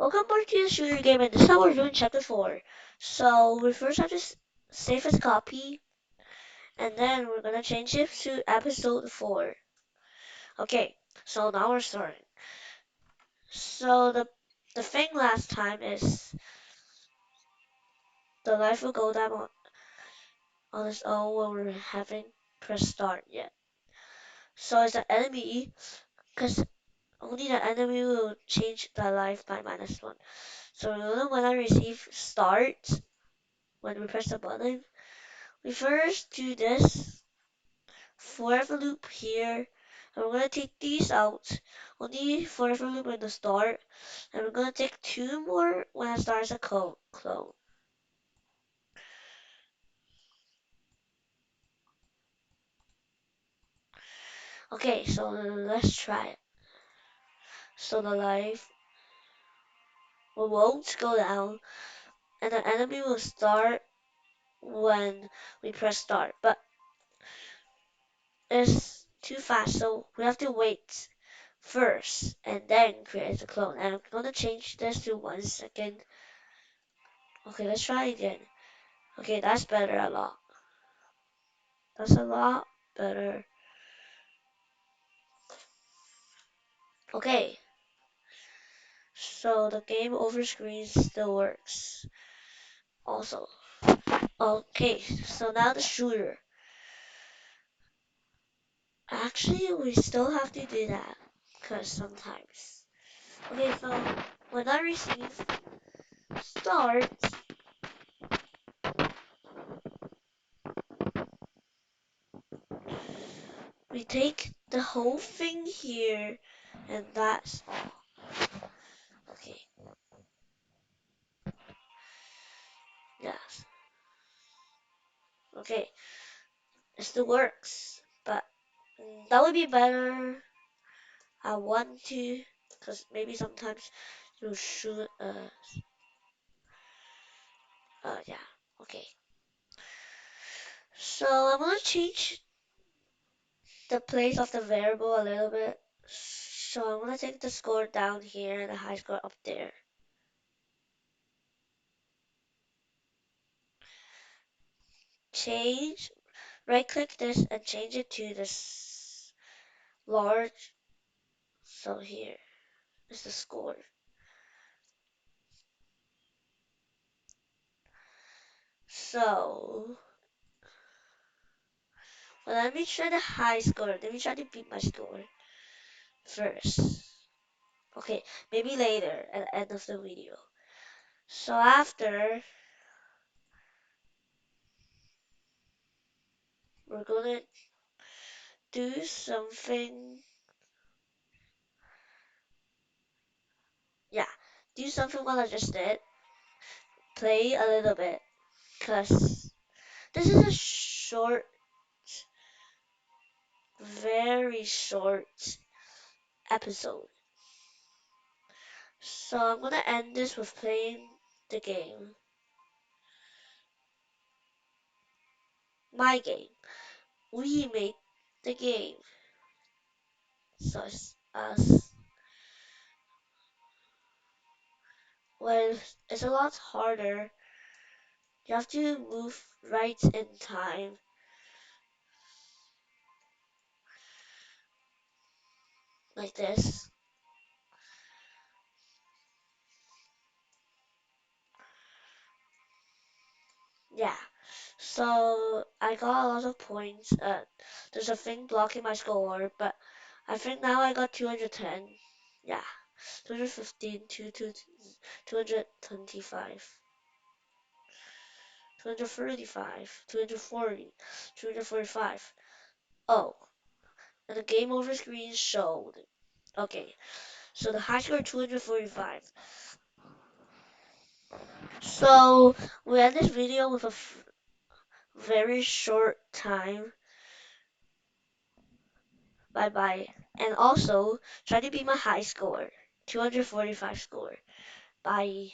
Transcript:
Welcome back to the shooter game, and this time we're doing chapter 4. So we first have to save as copy, and then we're gonna change it to episode 4. Okay, so now we're starting. So the thing last time is the life will go down on its own when we're having press start yet. So it's the enemy, because only the enemy will change the life by -1. So when I receive start, when we press the button, we first do this forever loop here, and we're gonna take these out. Only forever loop in the start, and we're gonna take 2 more when it starts a clone. Okay, so let's try it. So the life won't go down, and the enemy will start when we press start, but it's too fast, so we have to wait first and then create the clone. And I'm gonna change this to 1 second. Okay, let's try again. Okay, that's better a lot. That's a lot better. Okay, so the game over screen still works. Also, okay, so now the shooter. Actually, we still have to do that, because sometimes. Okay, so when I receive start, we take the whole thing here, and that's all. Okay, yes. Okay, it still works, but that would be better. I want to, because maybe sometimes you shoot, yeah, okay. So I'm gonna change the place of the variable a little bit. So I'm gonna take the score down here and the high score up there. Change, right click this and change it to this large. So here is the score. So, well, let me try the high score. Let me try to beat my score first. Okay, maybe later at the end of the video. So after, we're gonna do something. Yeah, do something what I just did. Play a little bit, cause this is a short, very short episode. So I'm gonna end this with playing the game. My game. We made the game. So it's us. Well, it's a lot harder. You have to move right in time, like this. Yeah. So I got a lot of points. There's a thing blocking my score, but I think now I got 210. Yeah, 215 to 225, 235, 240, 245. Oh, and the game over screen showed. Okay, so the high score 245. So we end this video with a very short time. Bye bye. And also try to beat my high score, 245 score. Bye.